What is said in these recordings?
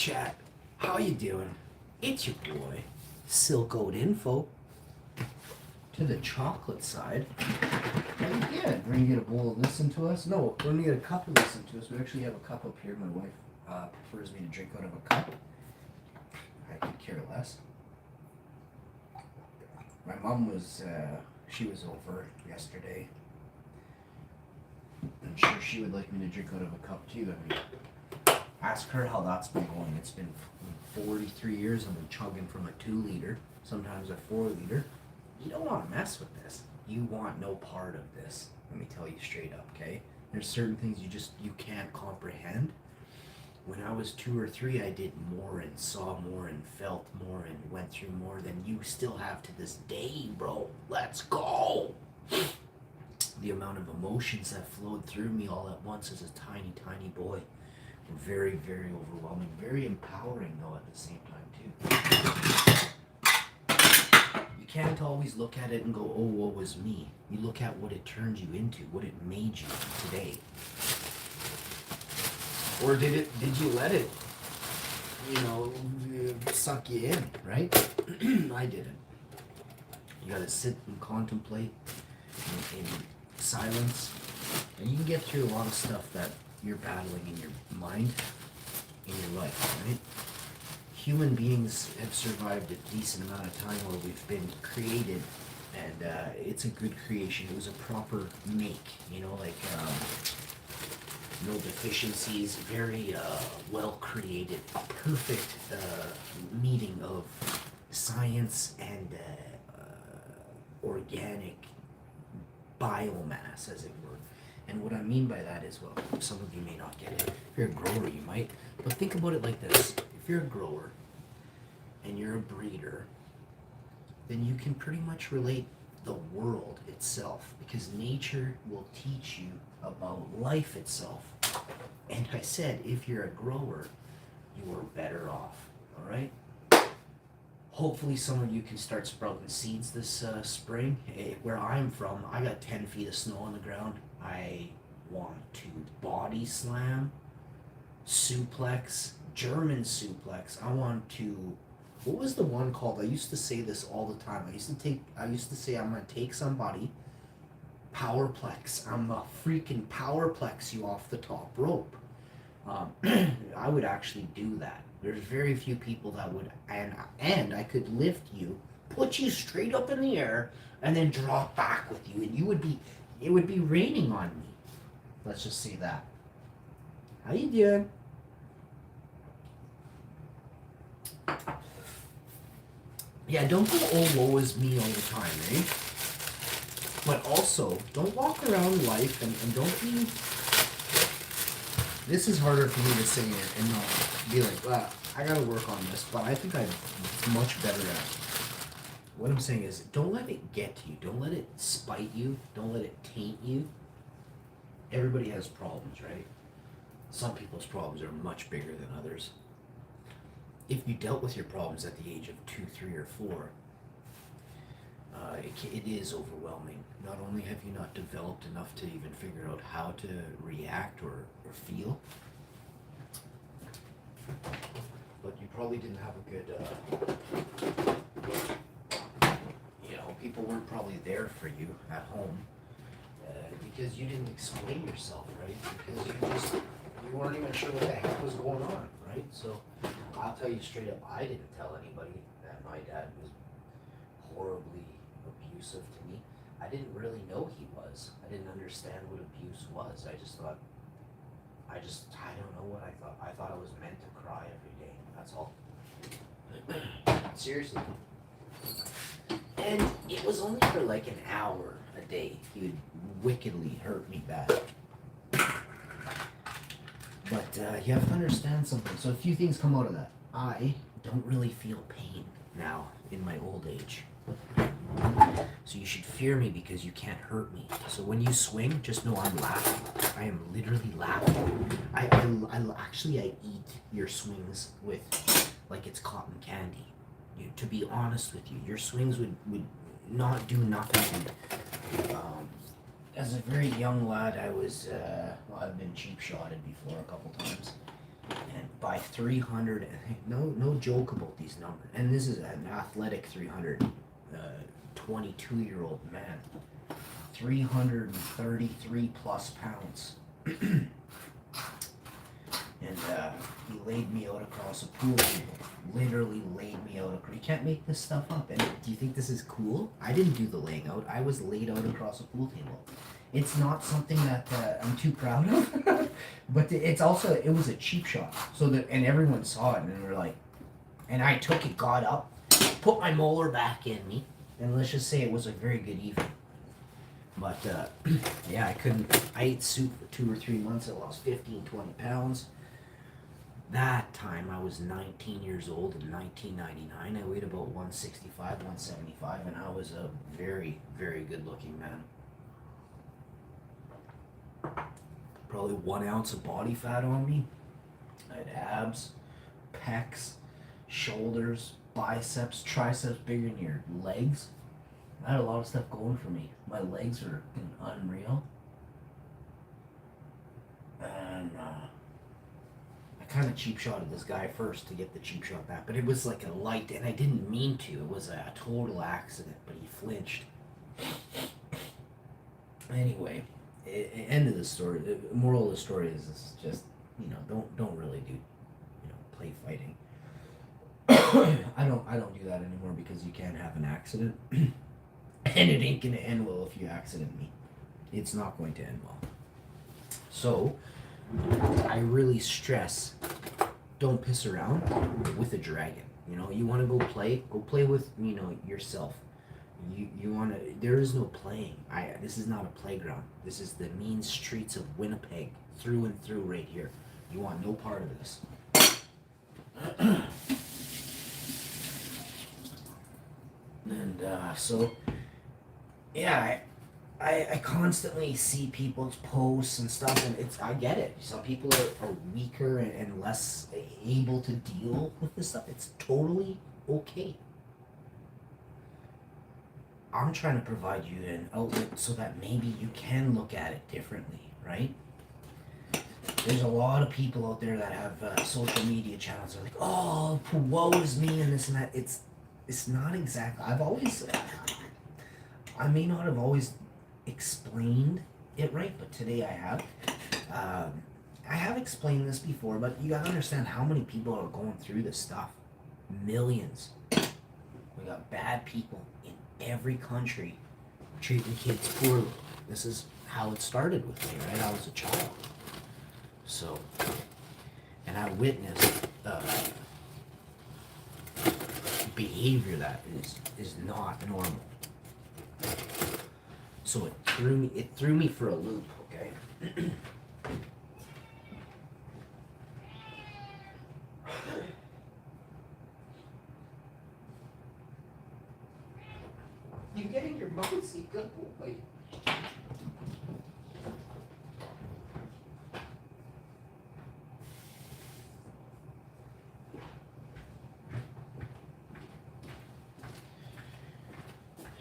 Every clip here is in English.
chat? How you doing? It's your boy, Silk Info. To the chocolate side. And yeah, we're gonna get a bowl of listen to us. No, we're gonna get a cup of listen to us. We actually have a cup up here. My wife prefers me to drink out of a cup. I could care less. My mom was, she was over yesterday. I'm sure she would like me to drink out of a cup too. I mean, ask her how that's been going. It's been 43 years I've been chugging from a 2 liter, sometimes a 4 liter. You don't want to mess with this. You want no part of this. Let me tell you straight up, okay? There's certain things you can't comprehend. When I was 2 or 3, I did more and saw more and felt more and went through more than you still have to this day, bro. Let's go! The amount of emotions that flowed through me all at once as a tiny, tiny boy. Very, very overwhelming. Very empowering, though, at the same time, too. You can't always look at it and go, oh, woe was me. You look at what it turned you into, what it made you today. Or did you let it, suck you in, right? I didn't. You gotta sit and contemplate in silence, and you can get through a lot of stuff that you're battling in your mind, in your life, right? Human beings have survived a decent amount of time where we've been created, and it's a good creation. It was a proper make, no deficiencies, very well created, a perfect meeting of science and organic biomass, as it were. And what I mean by that is, well, some of you may not get it. If you're a grower, you might. But think about it like this. If you're a grower and you're a breeder, then you can pretty much relate the world itself, because nature will teach you about life itself. And I said, if you're a grower, you are better off, all right? Hopefully some of you can start sprouting seeds this spring. Where I'm from, I got 10 feet of snow on the ground. I want to body slam, suplex, German suplex. I want to, what was the one called? I used to say this all the time. I used to say I'm gonna take somebody, powerplex. I'm gonna freaking powerplex you off the top rope. I would actually do that. There's very few people that would, and I could lift you, put you straight up in the air, and then drop back with you, and it would be raining on me. Let's just say that. How you doing? Yeah, don't go, oh, woe is me all the time, eh? But also, don't walk around life and don't be... This is harder for me to say it and not be like, well, I gotta work on this, but I think I'm much better at it. What I'm saying is, don't let it get to you. Don't let it spite you. Don't let it taint you. Everybody has problems, right? Some people's problems are much bigger than others. If you dealt with your problems at the age of 2, 3, or 4, it is overwhelming. Not only have you not developed enough to even figure out how to react or feel, but you probably didn't have a good, people weren't probably there for you at home because you didn't explain yourself, right? Because you weren't even sure what the heck was going on, right? So I'll tell you straight up, I didn't tell anybody that my dad was horribly abusive to me. I didn't really know he was. I didn't understand what abuse was. I don't know what I thought. I thought I was meant to cry every day. That's all. Seriously. And it was only for like an hour a day. He would wickedly hurt me bad. But you have to understand something. So a few things come out of that. I don't really feel pain now in my old age. So you should fear me because you can't hurt me. So when you swing, just know I'm laughing. I am literally laughing. I eat your swings with like it's cotton candy. To be honest with you, your swings would not do nothing. As a very young lad, I was, I've been cheap shotted before a couple times. by 300. No joke about these numbers. And this is an athletic 322-year-old man. 333 plus pounds. And he laid me out across a pool table. Literally laid me out. You can't make this stuff up. And do you think this is cool? I didn't do the laying out. I was laid out across a pool table. It's not something that I'm too proud of. But it's also, it was a cheap shot. And everyone saw it and they were like, and I took it, got up, put my molar back in me, and let's just say it was a very good evening. But yeah, I ate soup for 2 or 3 months. I lost 15, 20 pounds. That time I was 19 years old in 1999. I weighed about 165, 175, and I was a very, very good looking man. Probably 1 ounce of body fat on me. I had abs, pecs, shoulders, biceps, triceps bigger than your legs. I had a lot of stuff going for me. My legs were unreal. And I kind of cheap shotted this guy first to get the cheap shot back. But it was like a light, and I didn't mean to. It was a total accident, but he flinched. Anyway, end of the story. The moral of the story is just, don't really do, play fighting. I don't do that anymore because you can't have an accident. And it ain't gonna end well if you accident me. It's not going to end well. So, I really stress, don't piss around with a dragon. You want to go play with, yourself. You want to, there is no playing. This is not a playground. This is the mean streets of Winnipeg, through and through right here. You want no part of this. And so, yeah, I constantly see people's posts and stuff, and I get it. Some people are weaker and less able to deal with this stuff. It's totally okay. I'm trying to provide you an outlet so that maybe you can look at it differently, right? There's a lot of people out there that have social media channels. They're like, oh, woe is me and this and that. It's not exactly. I may not have always explained it right, but today I have. I have explained this before, but you gotta understand how many people are going through this stuff. Millions. We got bad people in every country treating kids poorly. This is how it started with me, right? I was a child. So, and I witnessed behavior that is not normal. So it threw me for a loop, okay? You getting your bouncy? Good boy.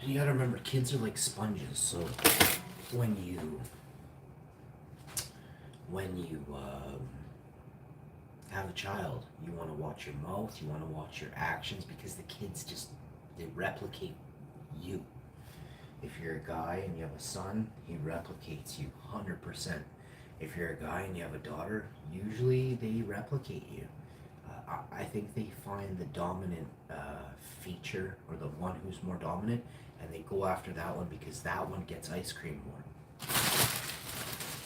You gotta remember, kids are like sponges. So when you have a child, you want to watch your mouth, you want to watch your actions, because the kids they replicate you. If you're a guy and you have a son, he replicates you 100%. If you're a guy and you have a daughter, usually they replicate you. I think they find the dominant feature, or the one who's more dominant, and they go after that one because that one gets ice cream more.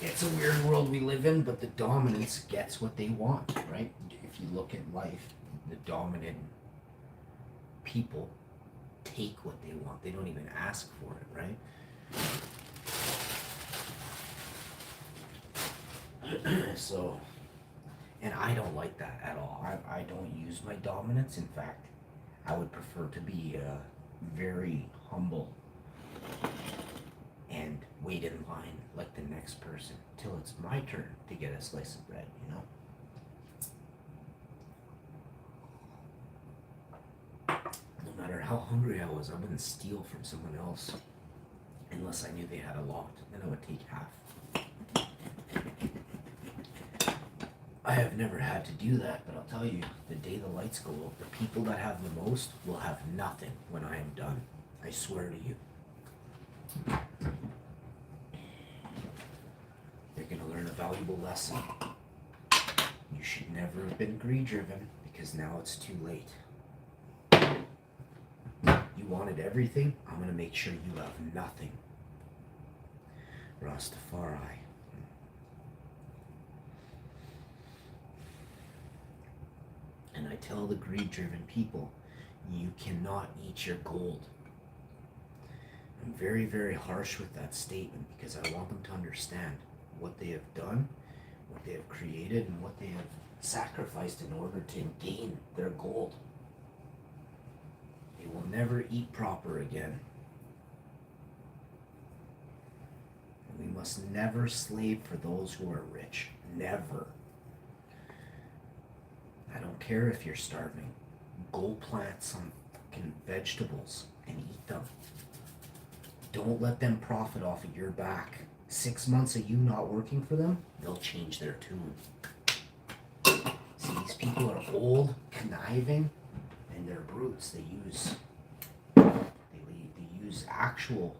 It's a weird world we live in, but the dominance gets what they want, right? If you look at life, the dominant people take what they want. They don't even ask for it, right? So, and I don't like that at all. I don't use my dominance. In fact, I would prefer to be very humble and wait in line like the next person till it's my turn to get a slice of bread, No matter how hungry I was, I wouldn't steal from someone else unless I knew they had a lot. Then I would take half. I have never had to do that, but I'll tell you, the day the lights go out, the people that have the most will have nothing when I am done. I swear to you. They're going to learn a valuable lesson. You should never have been greed driven because now it's too late. You wanted everything, I'm going to make sure you have nothing. Rastafari. And I tell the greed-driven people, you cannot eat your gold. I'm very, very harsh with that statement because I want them to understand what they have done, what they have created, and what they have sacrificed in order to gain their gold. They will never eat proper again. And we must never slave for those who are rich. Never. I don't care if you're starving. Go plant some fucking vegetables and eat them. Don't let them profit off of your back. 6 months of you not working for them, they'll change their tune. See, these people are old, conniving, and they're brutes. They use actual,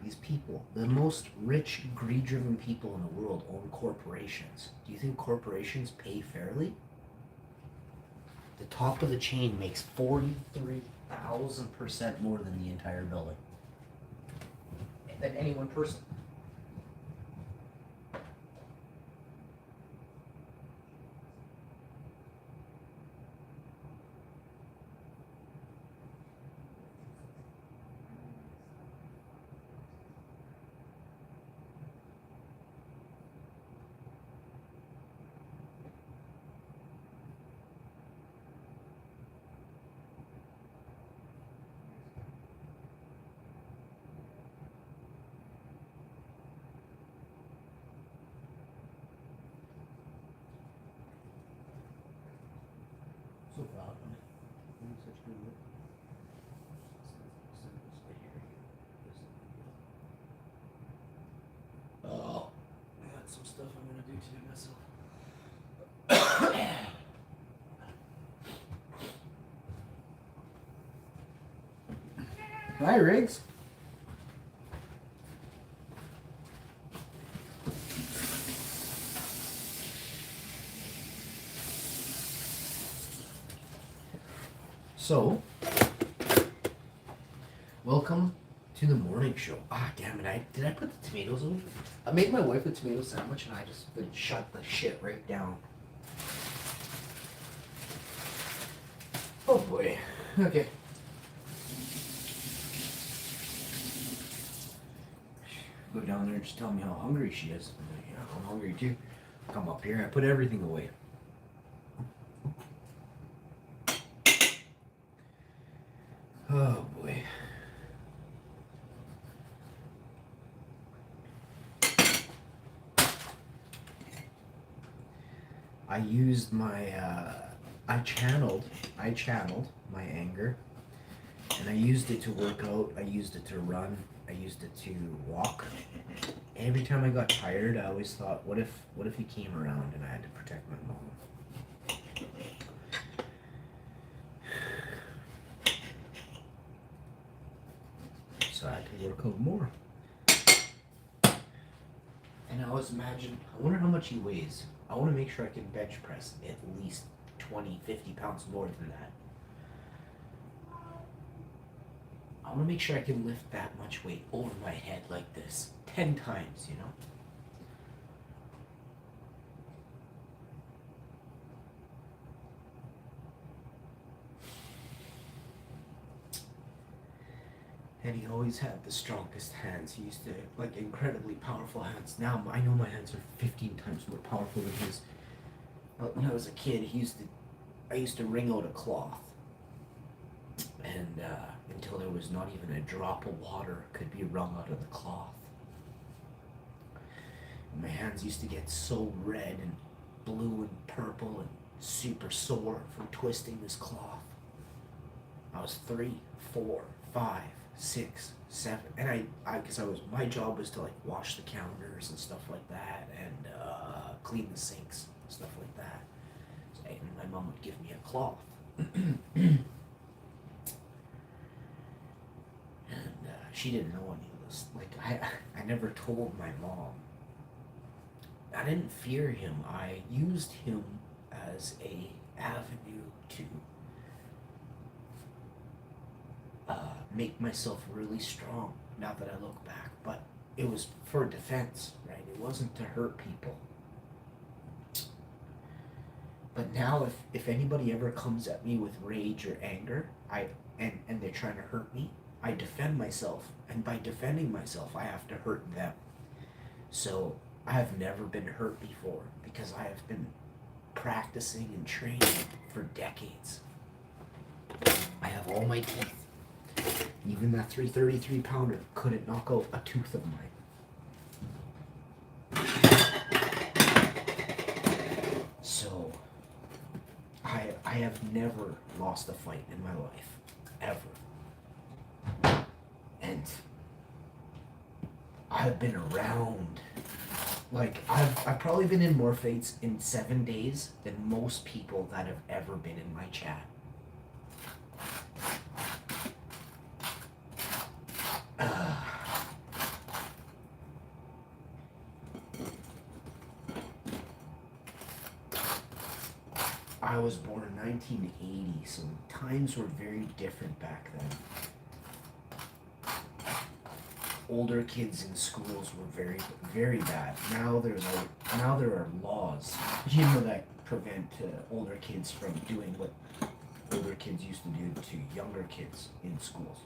these people, the most rich, greed-driven people in the world own corporations. Do you think corporations pay fairly? The top of the chain makes 43,000% more than the entire building. Than any one person. So proud of me. Such good work. Oh, I got some stuff I'm gonna do today myself. Hi, Riggs. So, welcome to the morning show. Ah, damn it! Did I put the tomatoes on? I made my wife a tomato sandwich, and I just shut the shit right down. Oh boy. Okay. Go down there and just tell me how hungry she is. I'm like, yeah, I'm hungry too. Come up here. I put everything away. Oh boy. I used my, I channeled my anger, and I used it to work out, I used it to run, I used it to walk. Every time I got tired, I always thought, what if he came around and I had to protect my mom? So I had to work out more. And I always imagine, I wonder how much he weighs. I want to make sure I can bench press at least 20, 50 pounds more than that. I want to make sure I can lift that much weight over my head like this 10 times, you know? And he always had the strongest hands. He used to, like, incredibly powerful hands. Now I know my hands are 15 times more powerful than his. When I was a kid, I used to wring out a cloth. And until there was not even a drop of water could be wrung out of the cloth. And my hands used to get so red and blue and purple and super sore from twisting this cloth. I was 3, 4, 5, 6, 7, and my job was to, like, wash the counters and stuff like that, and clean the sinks, stuff like that. and my mom would give me a cloth. And she didn't know any of this. Like, I never told my mom. I didn't fear him. I used him as a avenue to make myself really strong, now that I look back. But it was for defense, right? It wasn't to hurt people. But now if anybody ever comes at me with rage or anger, and they're trying to hurt me, I defend myself. And by defending myself, I have to hurt them. So I have never been hurt before because I have been practicing and training for decades. I have all my teeth. Even that 333 pounder couldn't knock out a tooth of mine. So I have never lost a fight in my life, ever. And I've been around, like, I've probably been in more fights in 7 days than most people that have ever been in my chat. I was born in 1980, so times were very different back then. Older kids in schools were very, very bad. Now there are laws, you know, that prevent older kids from doing what older kids used to do to younger kids in schools.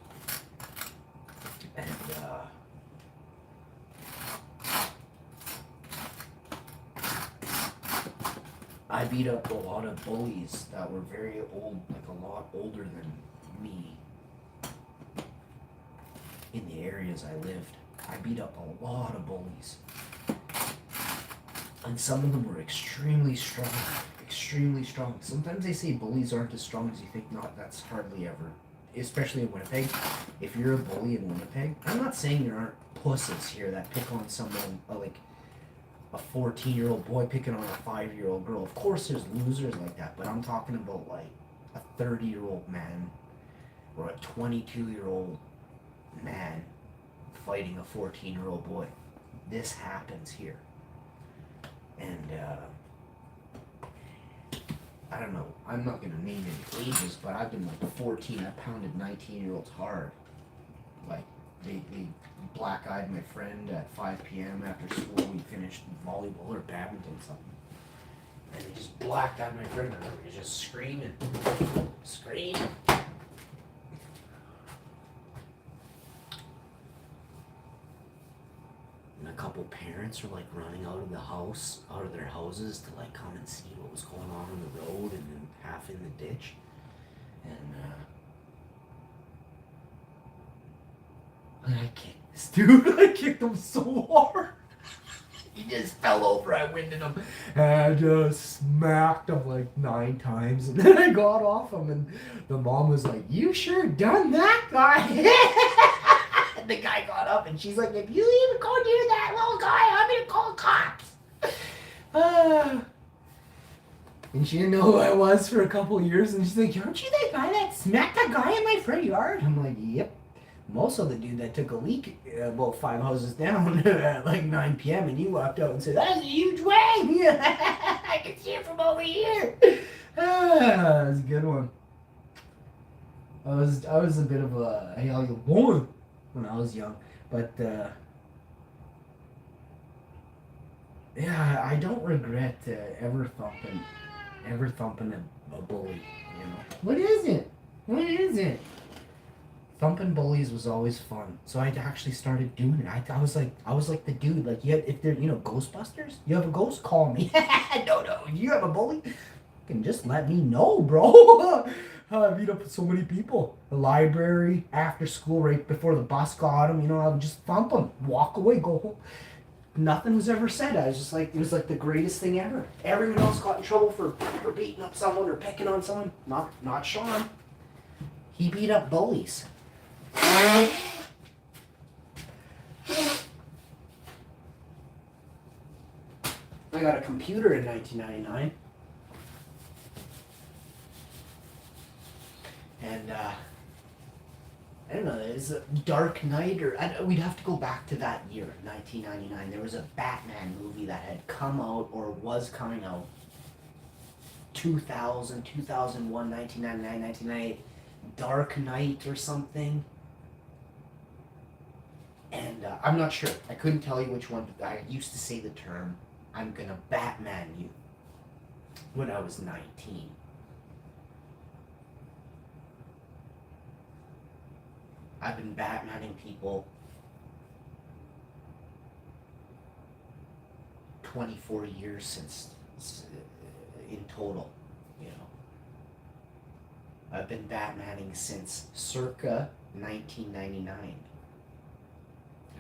And I beat up a lot of bullies that were very old, like a lot older than me, in the areas I lived. I beat up a lot of bullies. And some of them were extremely strong, extremely strong. Sometimes they say bullies aren't as strong as you think. Not, that's hardly ever, especially in Winnipeg. If you're a bully in Winnipeg, I'm not saying there aren't pussies here that pick on someone, like a 14-year-old boy picking on a 5-year-old girl. Of course there's losers like that, but I'm talking about like a 30-year-old man or a 22-year-old man fighting a 14-year-old boy. This happens here. And I don't know, I'm not gonna name any ages, but I've been like 14, I pounded 19-year-olds hard. Like, they black-eyed my friend at 5 p.m. after school. We finished volleyball or badminton something. And they just blacked-eyed my friend, and he was just screaming. Screaming. And a couple parents were like running out of their houses to like come and see what was going on the road, and then half in the ditch. And I kicked this dude. I kicked him so hard. He just fell over. I winded him. And I just smacked him like 9 times. And then I got off him. And the mom was like, "You sure done that, guy." And the guy got up and she's like, "If you even go near that little guy, I'm going to call cops." And she didn't know who I was for a couple of years. And she's like, "Aren't you that guy that smacked that guy in my front yard?" I'm like, "Yep. I'm also the dude that took a leak about 5 houses down at like 9 p.m. and you walked out and said, 'That's a huge wave. I can see it from over here.'" That was a good one. I was a bit of a "Hey, how you doing?" when I was young, but yeah, I don't regret ever thumping a bully. You know, what is it? What is it? Thumping bullies was always fun, so I actually started doing it. I was like the dude, like, if they're, Ghostbusters, you have a ghost, call me. No, you have a bully, you can just let me know, bro. I beat up so many people. The library, after school, right before the bus got him, I would just thump him, walk away, go home. Nothing was ever said. I was just like, it was like the greatest thing ever. Everyone else got in trouble for beating up someone or picking on someone. Not Sean. He beat up bullies. I got a computer in 1999. And I don't know, it's a Dark Knight, or we'd have to go back to that year, 1999. There was a Batman movie that had come out or was coming out 2000, 2001, 1999, 1998. Dark Knight or something. And I'm not sure. I couldn't tell you which one, but I used to say the term, I'm gonna Batman you, when I was 19. I've been Batmaning people 24 years since, in total, you know. I've been Batmaning since circa 1999.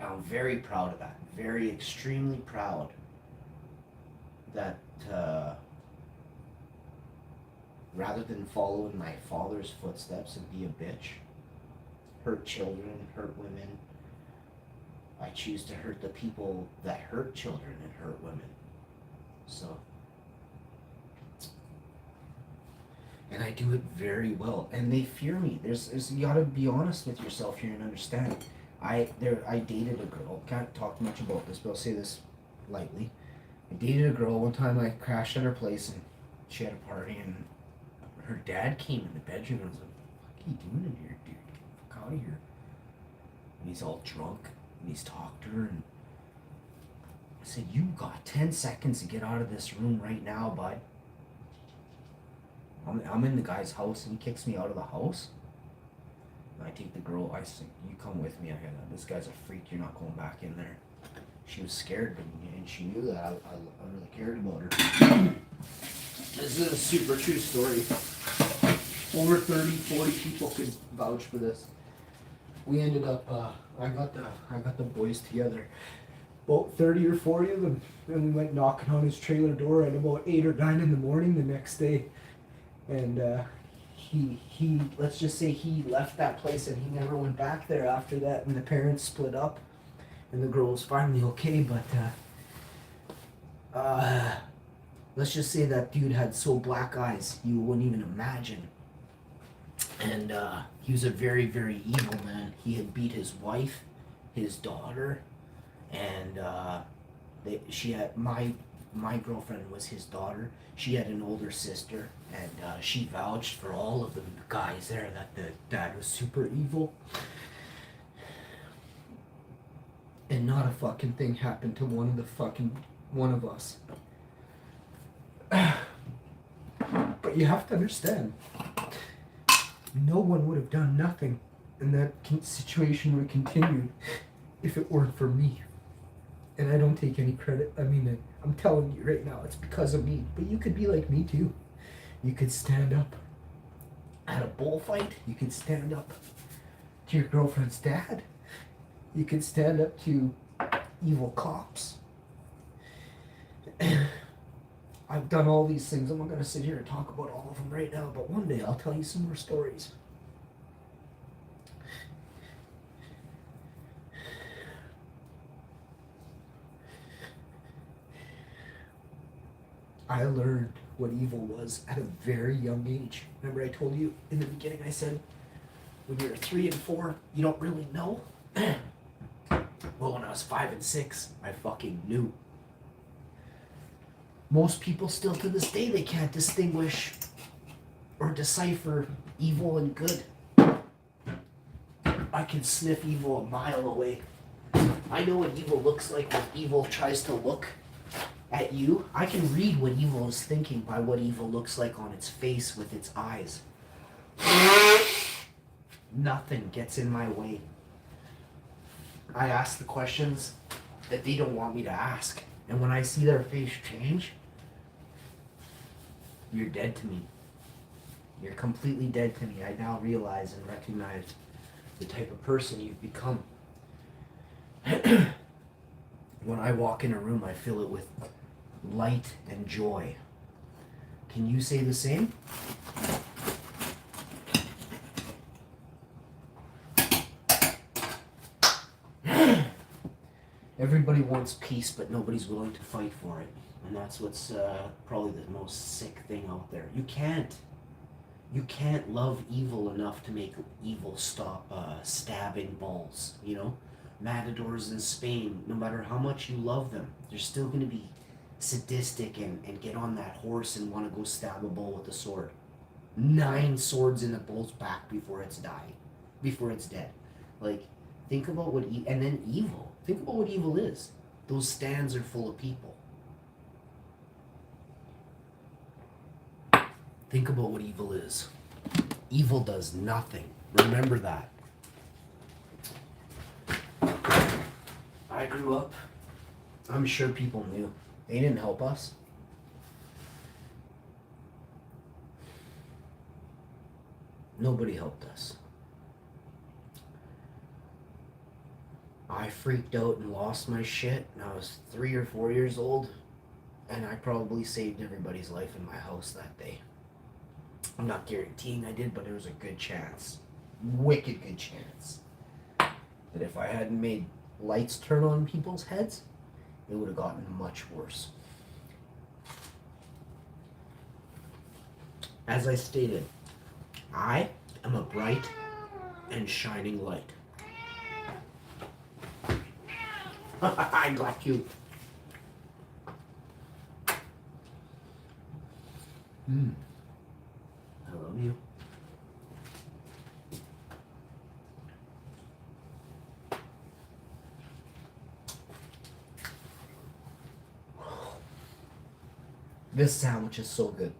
I'm very proud of that. Very extremely proud that rather than follow in my father's footsteps and be a bitch, hurt children, hurt women, I choose to hurt the people that hurt children and hurt women. So, and I do it very well, and they fear me. There's you gotta be honest with yourself here and understand. I dated a girl. Can't talk much about this, but I'll say this lightly. I dated a girl one time. I crashed at her place, and she had a party, and her dad came in the bedroom and was like, "What are you doing in here, dude? Get the fuck out of here!" And he's all drunk, and he's talked to her, and I said, "You got 10 seconds to get out of this room right now, bud." I'm in the guy's house, and he kicks me out of the house. I take the girl, I say, "You come with me. This guy's a freak. You're not going back in there." She was scared, and she knew that I really cared about her. This is a super true story. Over 30, 40 people could vouch for this. We ended up, I got the boys together, about 30 or 40 of them, and we went knocking on his trailer door at about 8 or 9 in the morning the next day. And he let's just say he left that place and he never went back there after that, and the parents split up and the girl was finally okay, but let's just say that dude had so black eyes you wouldn't even imagine. And he was a very, very evil man. He had beat his wife, his daughter, and she had my girlfriend was his daughter. She had an older sister, and she vouched for all of the guys there that the dad was super evil. And not a fucking thing happened to one of us. But you have to understand, no one would have done nothing, and that situation would have continued if it weren't for me. And I don't take any credit. I mean, I'm telling you right now, it's because of me. But you could be like me too. You could stand up at a bullfight. You could stand up to your girlfriend's dad. You could stand up to evil cops. I've done all these things. I'm not going to sit here and talk about all of them right now, but one day I'll tell you some more stories. I learned what evil was at a very young age. Remember I told you in the beginning, I said, when you're 3 and 4, you don't really know? Well, when I was 5 and 6, I fucking knew. Most people still to this day, they can't distinguish or decipher evil and good. I can sniff evil a mile away. I know what evil looks like when evil tries to look at you. I can read what evil is thinking by what evil looks like on its face with its eyes. Nothing gets in my way. I ask the questions that they don't want me to ask. And when I see their face change, you're dead to me. You're completely dead to me. I now realize and recognize the type of person you've become. When I walk in a room, I fill it with light and joy. Can you say the same? Everybody wants peace, but nobody's willing to fight for it. And that's what's probably the most sick thing out there. You can't. You can't love evil enough to make evil stop stabbing balls, you know? Matadors in Spain, no matter how much you love them, they're still going to be sadistic and get on that horse and want to go stab a bull with a sword. 9 swords in a bull's back before it's dying, before it's dead. Like, think about what, and then evil. Think about what evil is. Those stands are full of people. Think about what evil is. Evil does nothing. Remember that. I grew up, I'm sure people knew. They didn't help us. Nobody helped us. I freaked out and lost my shit when I was 3 or 4 years old, and I probably saved everybody's life in my house that day. I'm not guaranteeing I did, but there was a good chance, wicked good chance, that if I hadn't made lights turn on people's heads, it would have gotten much worse. As I stated, I am a bright and shining light. I got you. I love you. This sandwich is so good.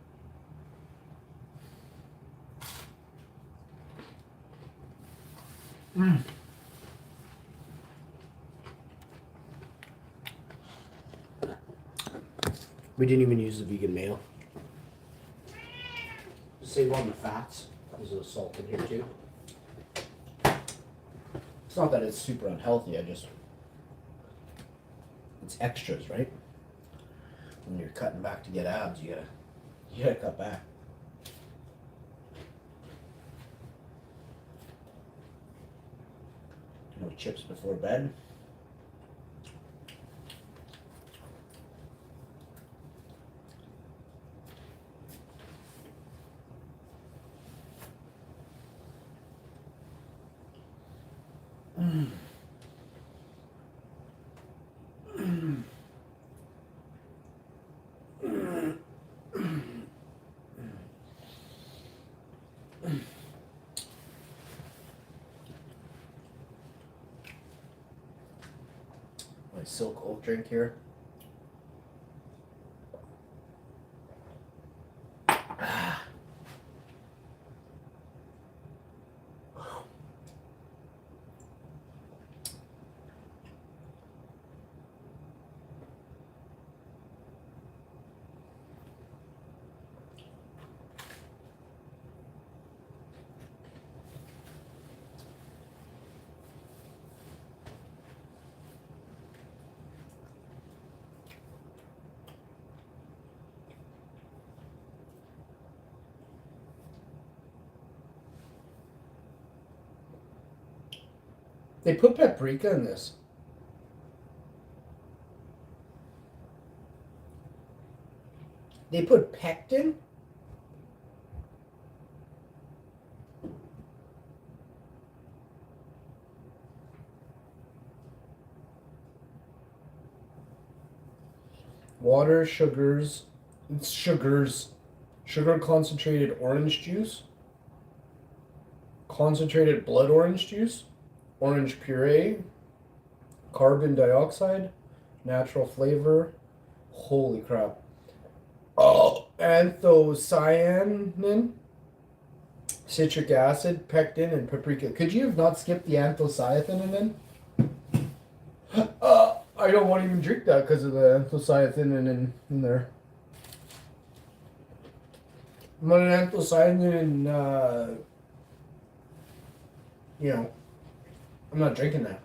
We didn't even use the vegan mayo. Save on the fats. There's a salt in here too. It's not that it's super unhealthy, it's extras, right? When you're cutting back to get abs, you gotta cut back. No chips before bed. My Silk Oak drink here. They put paprika in this. They put pectin? Water, sugars, sugar concentrated orange juice, concentrated blood orange juice, orange puree, carbon dioxide, natural flavor. Holy crap. Oh, anthocyanin, citric acid, pectin, and paprika. Could you have not skipped the anthocyanin then? I don't want to even drink that because of the anthocyanin in there. I'm on an anthocyanin, I'm not drinking that.